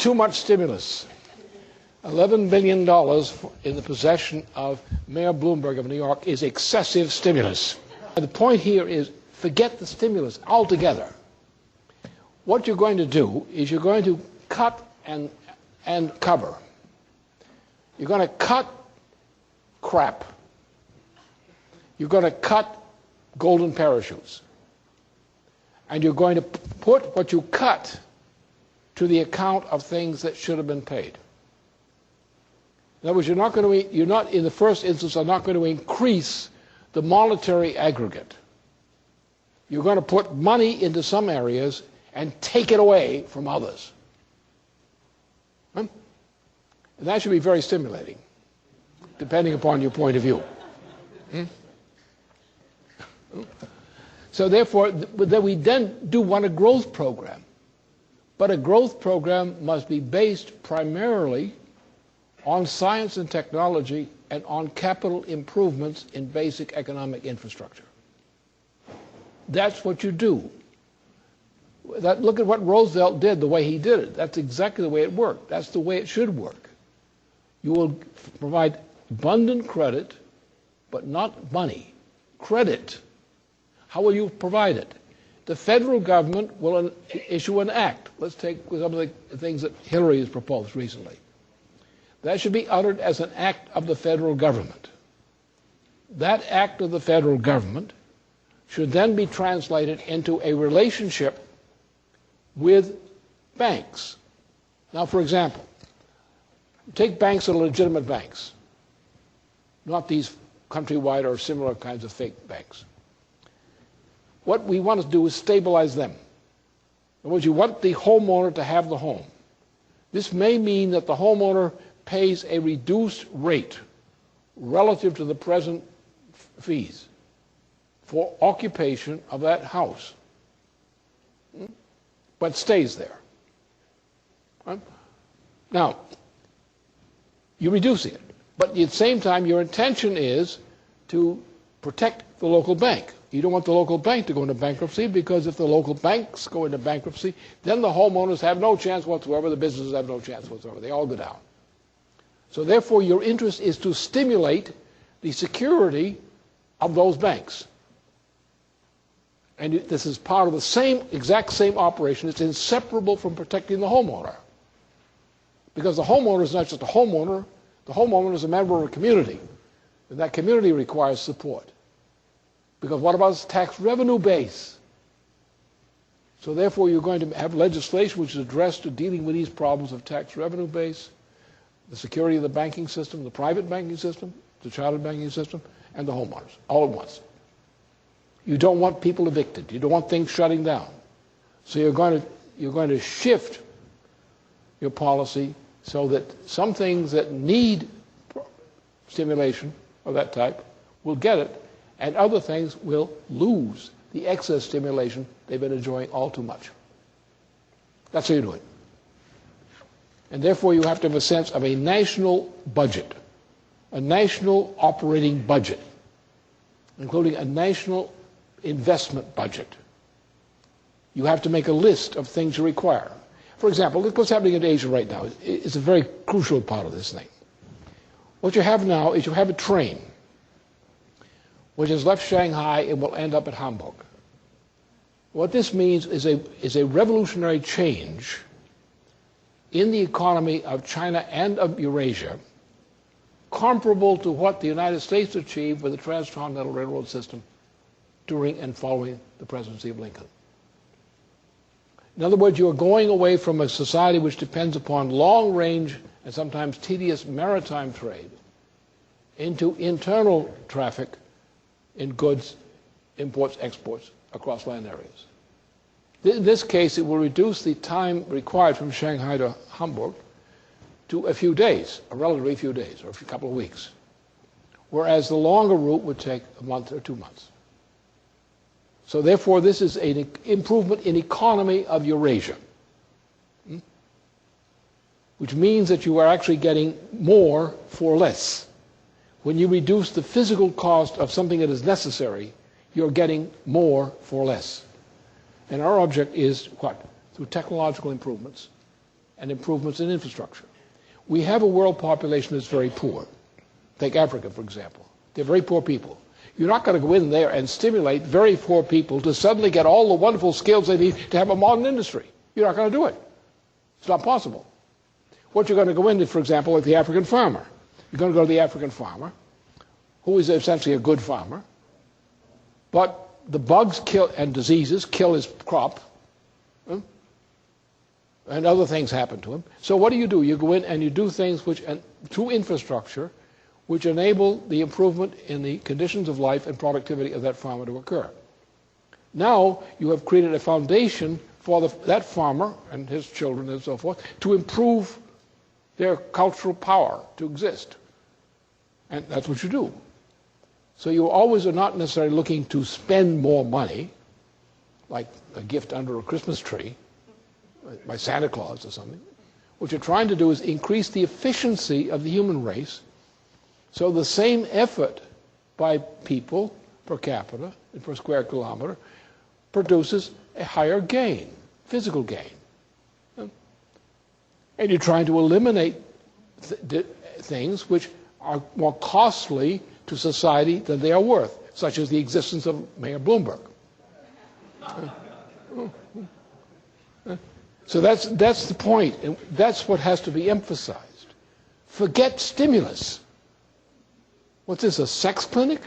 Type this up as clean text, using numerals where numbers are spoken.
too much stimulus. $11 billion in the possession of Mayor Bloomberg of New York is excessive stimulus. The point here is forget the stimulus altogether. What you're going to do is you're going to cut and cover. You're going to cut crap. You're going to cut golden parachutes. And you're going to put what you cut to the account of things that should have been paid. In other words, you're not, in the first instance, are not going to increase the monetary aggregate. You're going to put money into some areas and take it away from others. And that should be very stimulating, depending upon your point of view. So therefore, we then do want a growth program. But a growth program must be based primarily on science and technology and on capital improvements in basic economic infrastructure. That's what you do. Look at what Roosevelt did, the way he did it. That's exactly the way it worked. That's the way it should work. You will provide abundant credit, but not money. Credit. How will you provide it? The federal government will issue an act. Let's take some of the things that Hillary has proposed recently. That should be uttered as an act of the federal government. That act of the federal government should then be translated into a relationship with banks. Now, for example, take banks that are legitimate banks, not these countrywide or similar kinds of fake banks. What we want to do is stabilize them. In other words, you want the homeowner to have the home. This may mean that the homeowner pays a reduced rate relative to the present fees for occupation of that house, but stays there. Right? Now, you're reducing it, but at the same time, your intention is to protect the local bank. You don't want the local bank to go into bankruptcy, because if the local banks go into bankruptcy, then the homeowners have no chance whatsoever, the businesses have no chance whatsoever. They all go down. So therefore, your interest is to stimulate the security of those banks. And this is part of the exact same operation. It's inseparable from protecting the homeowner. Because the homeowner is not just a homeowner. The homeowner is a member of a community. And that community requires support. Because what about its tax revenue base? So therefore, you're going to have legislation which is addressed to dealing with these problems of tax revenue base, the security of the banking system, the private banking system, the chartered banking system, and the homeowners, all at once. You don't want people evicted. You don't want things shutting down. So you're going to shift your policy so that some things that need stimulation of that type will get it, and other things will lose the excess stimulation they've been enjoying all too much. That's how you do it. And therefore, you have to have a sense of a national budget, a national operating budget, including a national investment budget. You have to make a list of things you require. For example, look what's happening in Asia right now. It's a very crucial part of this thing. What you have now is you have a train which has left Shanghai and will end up at Hamburg. What this means is a revolutionary change in the economy of China and of Eurasia, comparable to what the United States achieved with the Transcontinental Railroad system during and following the presidency of Lincoln. In other words, you are going away from a society which depends upon long-range and sometimes tedious maritime trade into internal traffic in goods, imports, exports across land areas. In this case, it will reduce the time required from Shanghai to Hamburg to a few days, a relatively few days, or a couple of weeks, whereas the longer route would take a month or 2 months. So therefore, this is an improvement in economy of Eurasia, which means that you are actually getting more for less. When you reduce the physical cost of something that is necessary, you're getting more for less. And our object is what? Through technological improvements and improvements in infrastructure. We have a world population that's very poor. Take Africa, for example. They're very poor people. You're not going to go in there and stimulate very poor people to suddenly get all the wonderful skills they need to have a modern industry. You're not going to do it. It's not possible. What you're going to go into, for example, like the African farmer. You're going to go to the African farmer, who is essentially a good farmer, but the bugs kill and diseases kill his crop, and other things happen to him. So what do? You go in and you do things which, and through infrastructure, which enable the improvement in the conditions of life and productivity of that farmer to occur. Now you have created a foundation for that farmer and his children and so forth to improve their cultural power to exist. And that's what you do. So you always are not necessarily looking to spend more money, like a gift under a Christmas tree, by Santa Claus or something. What you're trying to do is increase the efficiency of the human race, so the same effort by people per capita and per square kilometer produces a higher gain, physical gain. And you're trying to eliminate things which are more costly to society than they are worth, such as the existence of Mayor Bloomberg. So that's the point, and that's what has to be emphasized. Forget stimulus. What's this, a sex clinic?